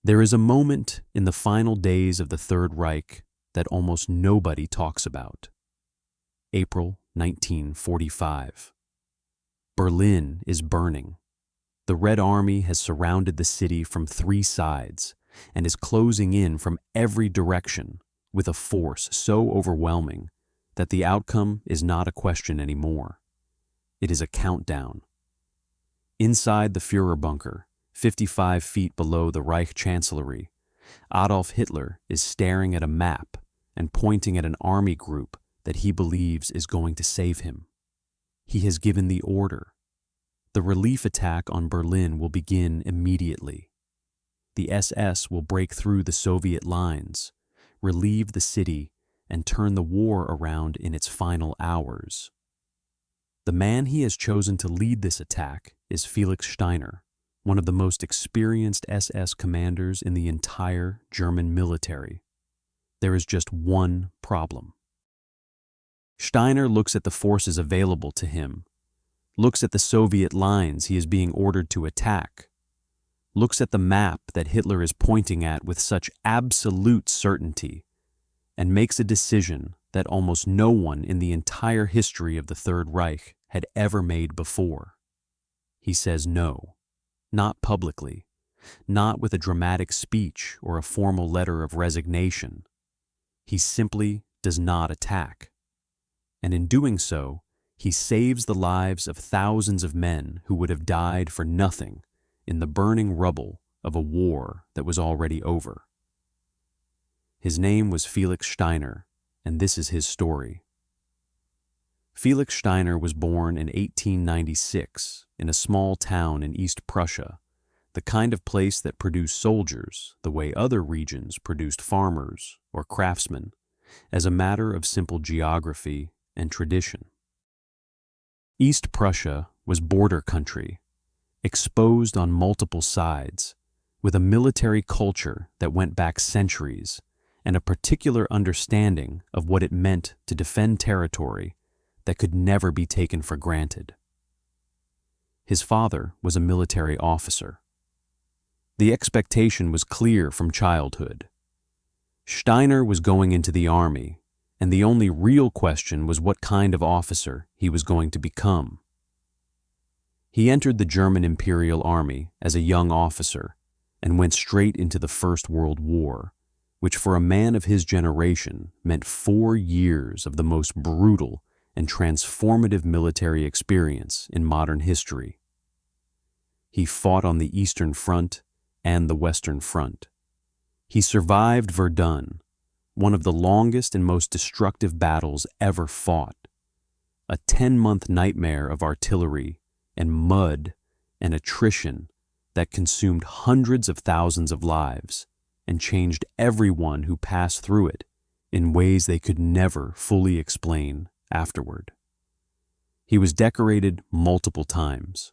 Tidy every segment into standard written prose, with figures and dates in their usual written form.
There is a moment in the final days of the Third Reich that almost nobody talks about. April 1945. Berlin is burning. The Red Army has surrounded the city from 3 sides and is closing in from every direction with a force so overwhelming that the outcome is not a question anymore. It is a countdown. Inside the Führerbunker, 55 feet below the Reich Chancellery, Adolf Hitler is staring at a map and pointing at an army group that he believes is going to save him. He has given the order. The relief attack on Berlin will begin immediately. The SS will break through the Soviet lines, relieve the city, and turn the war around in its final hours. The man he has chosen to lead this attack is Felix Steiner, one of the most experienced SS commanders in the entire German military. There is just one problem. Steiner looks at the forces available to him, looks at the Soviet lines he is being ordered to attack, looks at the map that Hitler is pointing at with such absolute certainty, and makes a decision that almost no one in the entire history of the Third Reich had ever made before. He says no, not publicly, not with a dramatic speech or a formal letter of resignation. He simply does not attack. And in doing so, he saves the lives of thousands of men who would have died for nothing in the burning rubble of a war that was already over. His name was Felix Steiner, and this is his story. Felix Steiner was born in 1896 in a small town in East Prussia, the kind of place that produced soldiers the way other regions produced farmers or craftsmen, as a matter of simple geography and tradition. East Prussia was border country, exposed on multiple sides, with a military culture that went back centuries and a particular understanding of what it meant to defend territory that could never be taken for granted. His father was a military officer. The expectation was clear from childhood. Steiner was going into the army, and the only real question was what kind of officer he was going to become. He entered the German Imperial Army as a young officer and went straight into the First World War, which for a man of his generation meant 4 years of the most brutal and transformative military experience in modern history. He fought on the Eastern Front and the Western Front. He survived Verdun, one of the longest and most destructive battles ever fought, a 10-month nightmare of artillery and mud and attrition that consumed hundreds of thousands of lives and changed everyone who passed through it in ways they could never fully explain afterward. He was decorated multiple times.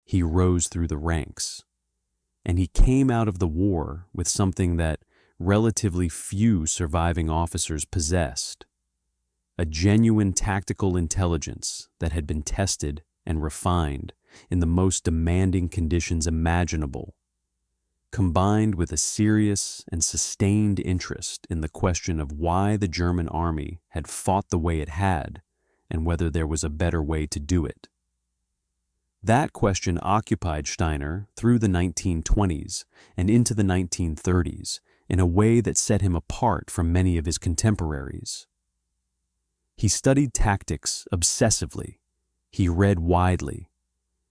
He rose through the ranks, and he came out of the war with something that relatively few surviving officers possessed: a genuine tactical intelligence that had been tested and refined in the most demanding conditions imaginable, combined with a serious and sustained interest in the question of why the German army had fought the way it had and whether there was a better way to do it. That question occupied Steiner through the 1920s and into the 1930s in a way that set him apart from many of his contemporaries. He studied tactics obsessively. He read widely.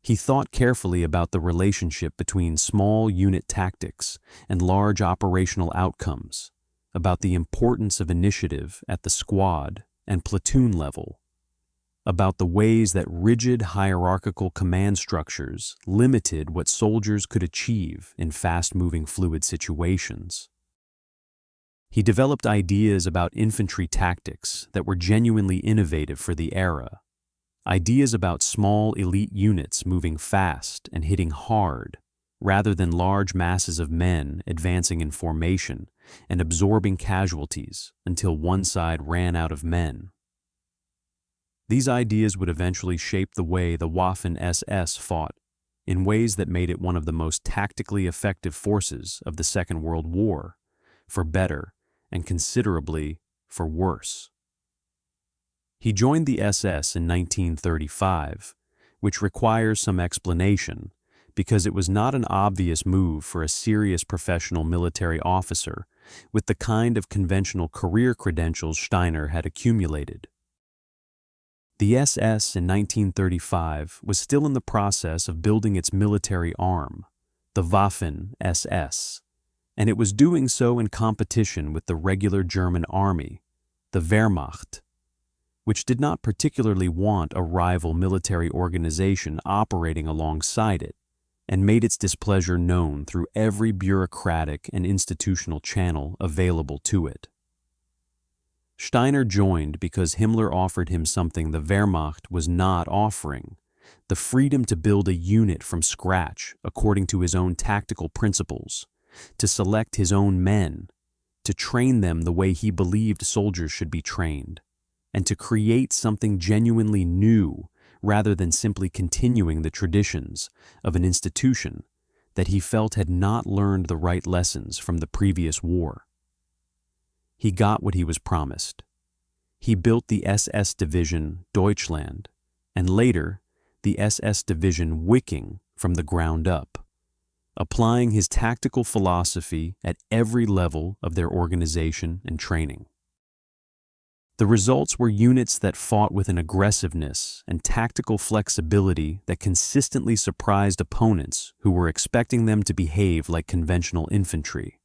He thought carefully about the relationship between small unit tactics and large operational outcomes, about the importance of initiative at the squad and platoon level, about the ways that rigid hierarchical command structures limited what soldiers could achieve in fast-moving fluid situations. He developed ideas about infantry tactics that were genuinely innovative for the era, ideas about small elite units moving fast and hitting hard, rather than large masses of men advancing in formation and absorbing casualties until one side ran out of men. These ideas would eventually shape the way the Waffen SS fought in ways that made it one of the most tactically effective forces of the Second World War, for better and considerably for worse. He joined the SS in 1935, which requires some explanation because it was not an obvious move for a serious professional military officer with the kind of conventional career credentials Steiner had accumulated. The SS in 1935 was still in the process of building its military arm, the Waffen SS, and it was doing so in competition with the regular German army, the Wehrmacht, which did not particularly want a rival military organization operating alongside it, and made its displeasure known through every bureaucratic and institutional channel available to it. Steiner joined because Himmler offered him something the Wehrmacht was not offering, the freedom to build a unit from scratch according to his own tactical principles, to select his own men, to train them the way he believed soldiers should be trained, and to create something genuinely new rather than simply continuing the traditions of an institution that he felt had not learned the right lessons from the previous war. He got what he was promised. He built the SS Division Deutschland, and later the SS Division Wiking from the ground up, applying his tactical philosophy at every level of their organization and training. The results were units that fought with an aggressiveness and tactical flexibility that consistently surprised opponents who were expecting them to behave like conventional infantry.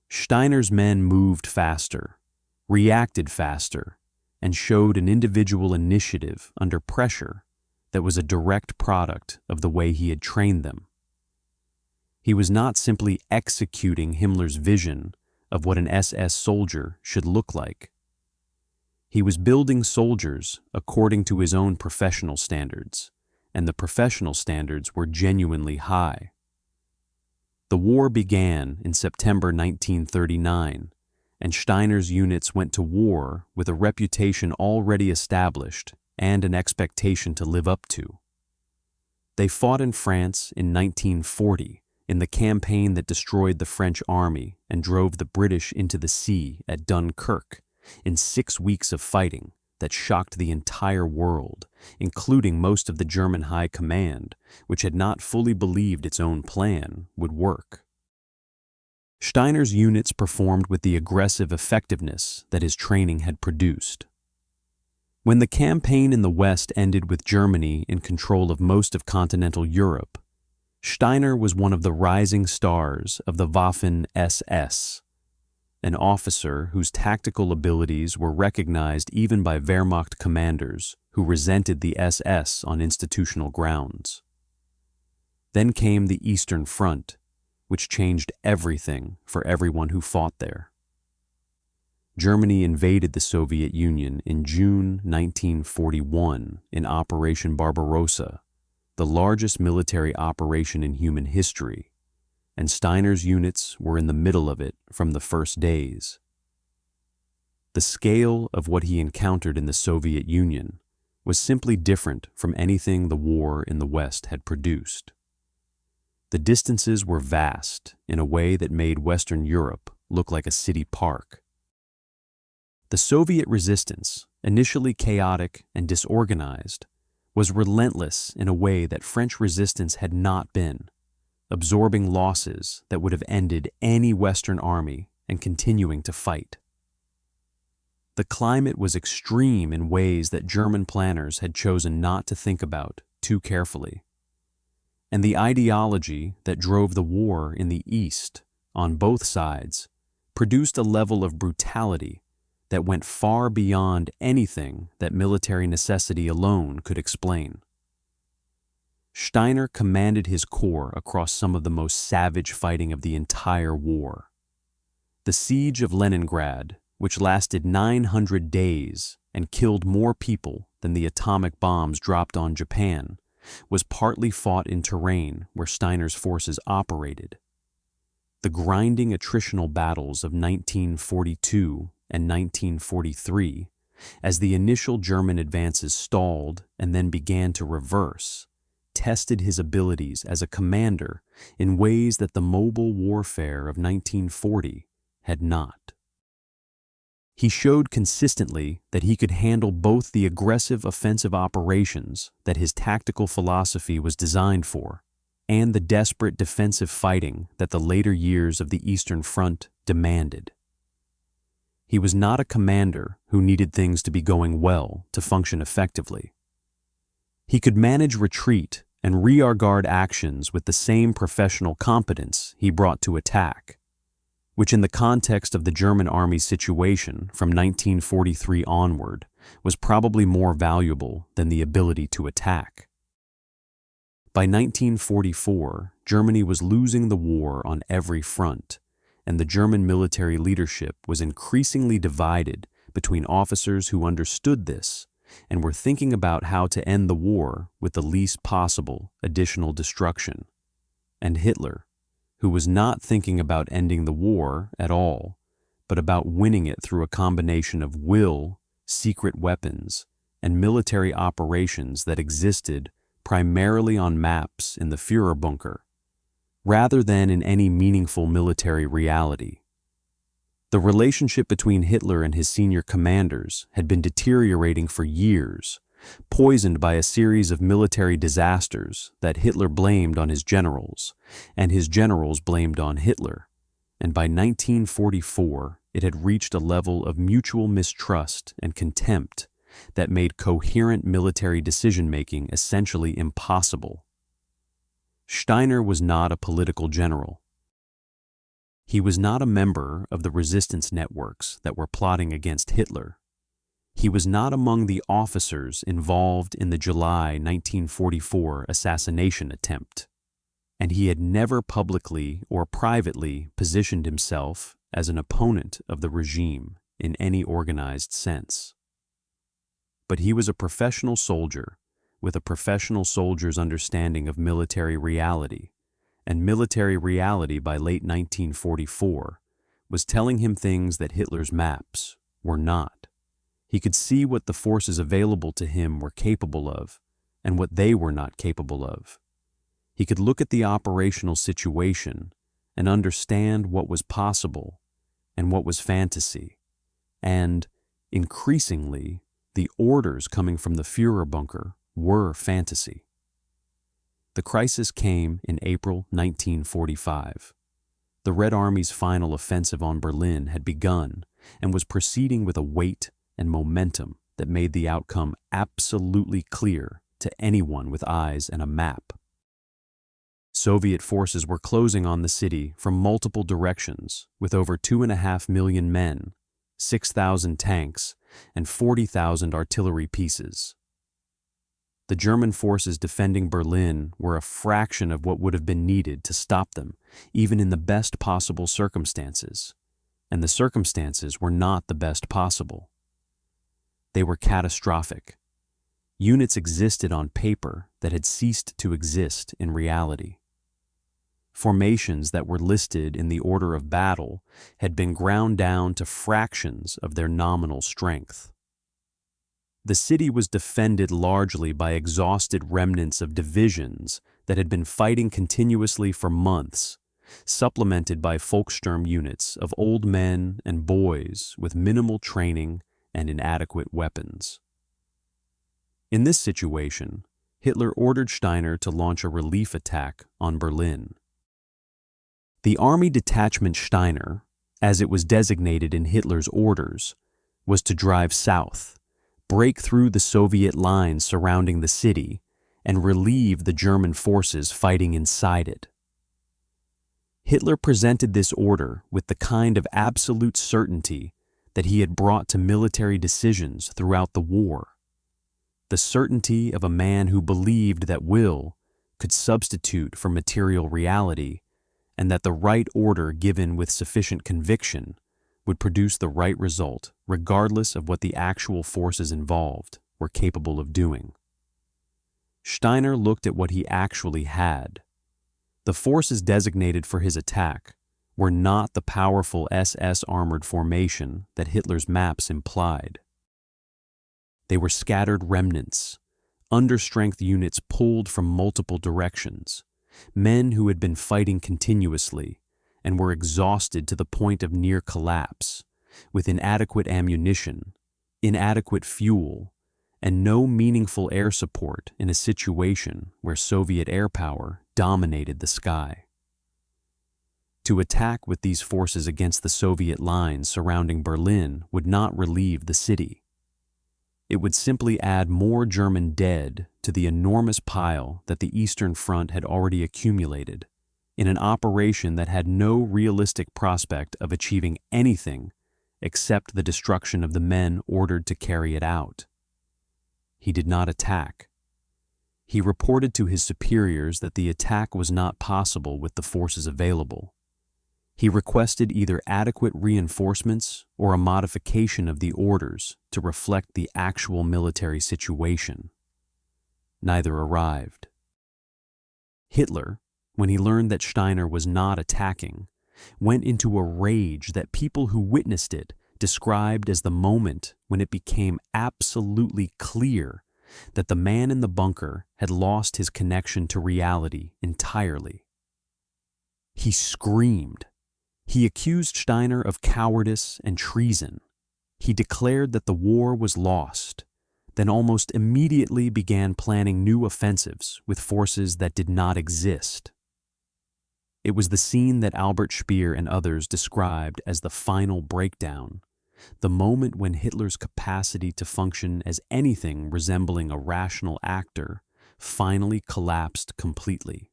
Steiner's men moved faster, reacted faster, and showed an individual initiative under pressure that was a direct product of the way he had trained them. He was not simply executing Himmler's vision of what an SS soldier should look like. He was building soldiers according to his own professional standards, and the professional standards were genuinely high. The war began in September 1939, and Steiner's units went to war with a reputation already established and an expectation to live up to. They fought in France in 1940 in the campaign that destroyed the French army and drove the British into the sea at Dunkirk in 6 weeks of fighting that shocked the entire world, including most of the German High Command, which had not fully believed its own plan would work. Steiner's units performed with the aggressive effectiveness that his training had produced. When the campaign in the West ended with Germany in control of most of continental Europe, Steiner was one of the rising stars of the Waffen SS, an officer whose tactical abilities were recognized even by Wehrmacht commanders who resented the SS on institutional grounds. Then came the Eastern Front, which changed everything for everyone who fought there. Germany invaded the Soviet Union in June 1941 in Operation Barbarossa, the largest military operation in human history, and Steiner's units were in the middle of it from the first days. The scale of what he encountered in the Soviet Union was simply different from anything the war in the West had produced. The distances were vast in a way that made Western Europe look like a city park. The Soviet resistance, initially chaotic and disorganized, was relentless in a way that French resistance had not been, absorbing losses that would have ended any Western army and continuing to fight. The climate was extreme in ways that German planners had chosen not to think about too carefully. And the ideology that drove the war in the East, on both sides, produced a level of brutality that went far beyond anything that military necessity alone could explain. Steiner commanded his corps across some of the most savage fighting of the entire war. The siege of Leningrad, which lasted 900 days and killed more people than the atomic bombs dropped on Japan, was partly fought in terrain where Steiner's forces operated. The grinding attritional battles of 1942 and 1943, as the initial German advances stalled and then began to reverse, tested his abilities as a commander in ways that the mobile warfare of 1940 had not. He showed consistently that he could handle both the aggressive offensive operations that his tactical philosophy was designed for and the desperate defensive fighting that the later years of the Eastern Front demanded. He was not a commander who needed things to be going well to function effectively. He could manage retreat and rearguard actions with the same professional competence he brought to attack, which in the context of the German army's situation from 1943 onward was probably more valuable than the ability to attack. By 1944, Germany was losing the war on every front, and the German military leadership was increasingly divided between officers who understood this and were thinking about how to end the war with the least possible additional destruction, and Hitler, who was not thinking about ending the war at all, but about winning it through a combination of will, secret weapons, and military operations that existed primarily on maps in the Führerbunker, rather than in any meaningful military reality. The relationship between Hitler and his senior commanders had been deteriorating for years, poisoned by a series of military disasters that Hitler blamed on his generals, and his generals blamed on Hitler, and by 1944 it had reached a level of mutual mistrust and contempt that made coherent military decision-making essentially impossible. Steiner was not a political general. He was not a member of the resistance networks that were plotting against Hitler. He was not among the officers involved in the July 1944 assassination attempt, and he had never publicly or privately positioned himself as an opponent of the regime in any organized sense. But he was a professional soldier with a professional soldier's understanding of military reality, and military reality by late 1944 was telling him things that Hitler's maps were not. He could see what the forces available to him were capable of and what they were not capable of. He could look at the operational situation and understand what was possible and what was fantasy, and, increasingly, the orders coming from the Führerbunker were fantasy. The crisis came in April 1945. The Red Army's final offensive on Berlin had begun and was proceeding with a weight and momentum that made the outcome absolutely clear to anyone with eyes and a map. Soviet forces were closing on the city from multiple directions with over 2.5 million men, 6,000 tanks, and 40,000 artillery pieces. The German forces defending Berlin were a fraction of what would have been needed to stop them, even in the best possible circumstances, and the circumstances were not the best possible. They were catastrophic. Units existed on paper that had ceased to exist in reality. Formations that were listed in the order of battle had been ground down to fractions of their nominal strength. The city was defended largely by exhausted remnants of divisions that had been fighting continuously for months, supplemented by Volkssturm units of old men and boys with minimal training and inadequate weapons. In this situation, Hitler ordered Steiner to launch a relief attack on Berlin. The Army Detachment Steiner, as it was designated in Hitler's orders, was to drive south, break through the Soviet lines surrounding the city, and relieve the German forces fighting inside it. Hitler presented this order with the kind of absolute certainty that he had brought to military decisions throughout the war. The certainty of a man who believed that will could substitute for material reality, and that the right order given with sufficient conviction would produce the right result regardless of what the actual forces involved were capable of doing. Steiner looked at what he actually had. The forces designated for his attack were not the powerful SS armored formation that Hitler's maps implied. They were scattered remnants, understrength units pulled from multiple directions, men who had been fighting continuously and were exhausted to the point of near collapse, with inadequate ammunition, inadequate fuel, and no meaningful air support in a situation where Soviet air power dominated the sky. To attack with these forces against the Soviet lines surrounding Berlin would not relieve the city. It would simply add more German dead to the enormous pile that the Eastern Front had already accumulated, in an operation that had no realistic prospect of achieving anything except the destruction of the men ordered to carry it out. He did not attack. He reported to his superiors that the attack was not possible with the forces available. He requested either adequate reinforcements or a modification of the orders to reflect the actual military situation. Neither arrived. Hitler, when he learned that Steiner was not attacking, went into a rage that people who witnessed it described as the moment when it became absolutely clear that the man in the bunker had lost his connection to reality entirely. He screamed. He accused Steiner of cowardice and treason. He declared that the war was lost, then almost immediately began planning new offensives with forces that did not exist. It was the scene that Albert Speer and others described as the final breakdown, the moment when Hitler's capacity to function as anything resembling a rational actor finally collapsed completely.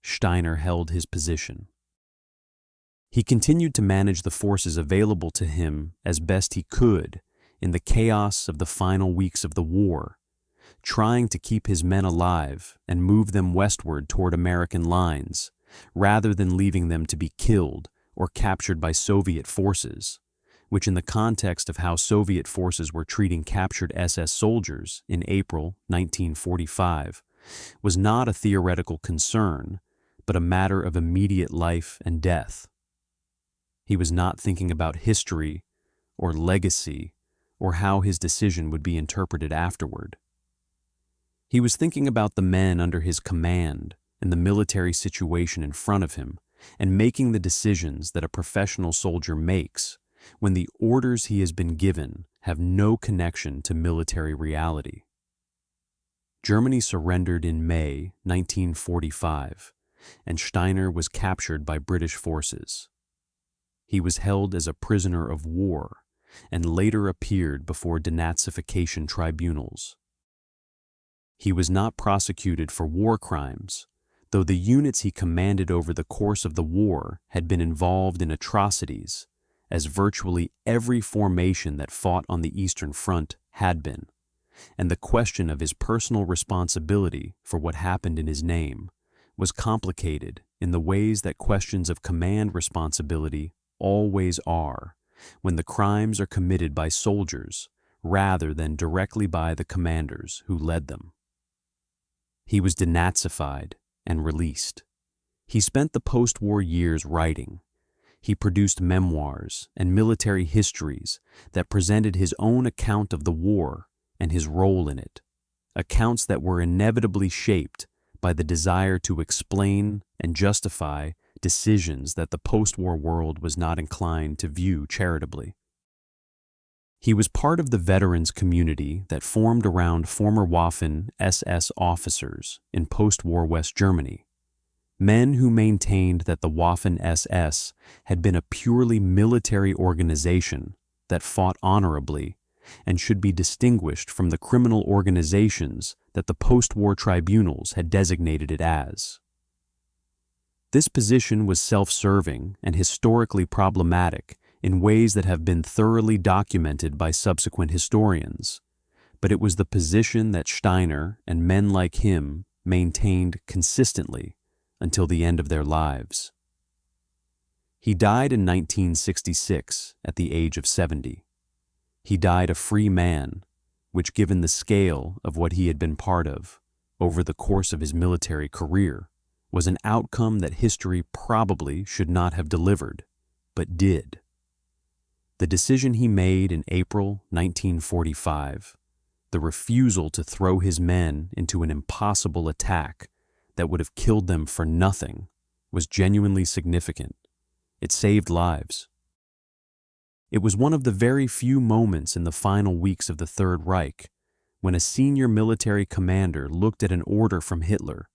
Steiner held his position. He continued to manage the forces available to him as best he could in the chaos of the final weeks of the war, trying to keep his men alive and move them westward toward American lines, rather than leaving them to be killed or captured by Soviet forces, which in the context of how Soviet forces were treating captured SS soldiers in April 1945 was not a theoretical concern, but a matter of immediate life and death. He was not thinking about history or legacy or how his decision would be interpreted afterward. He was thinking about the men under his command and the military situation in front of him, and making the decisions that a professional soldier makes when the orders he has been given have no connection to military reality. Germany surrendered in May 1945, and Steiner was captured by British forces. He was held as a prisoner of war and later appeared before denazification tribunals. He was not prosecuted for war crimes, though the units he commanded over the course of the war had been involved in atrocities, as virtually every formation that fought on the Eastern Front had been, and the question of his personal responsibility for what happened in his name was complicated in the ways that questions of command responsibility always are when the crimes are committed by soldiers rather than directly by the commanders who led them. He was denazified and released. He spent the post-war years writing. He produced memoirs and military histories that presented his own account of the war and his role in it, accounts that were inevitably shaped by the desire to explain and justify decisions that the post-war world was not inclined to view charitably. He was part of the veterans community that formed around former Waffen SS officers in post-war West Germany, men who maintained that the Waffen SS had been a purely military organization that fought honorably and should be distinguished from the criminal organizations that the post-war tribunals had designated it as. This position was self-serving and historically problematic in ways that have been thoroughly documented by subsequent historians, but it was the position that Steiner and men like him maintained consistently until the end of their lives. He died in 1966 at the age of 70. He died a free man, which, given the scale of what he had been part of over the course of his military career, was an outcome that history probably should not have delivered, but did. The decision he made in April 1945, the refusal to throw his men into an impossible attack that would have killed them for nothing, was genuinely significant. It saved lives. It was one of the very few moments in the final weeks of the Third Reich when a senior military commander looked at an order from Hitler,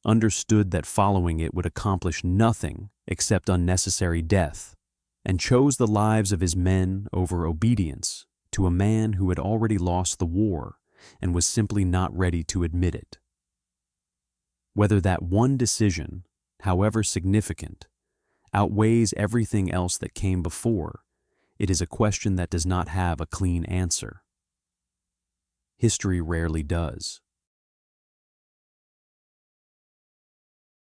understood that following it would accomplish nothing except unnecessary death, and chose the lives of his men over obedience to a man who had already lost the war and was simply not ready to admit it. Whether that one decision, however significant, outweighs everything else that came before, it is a question that does not have a clean answer. History rarely does.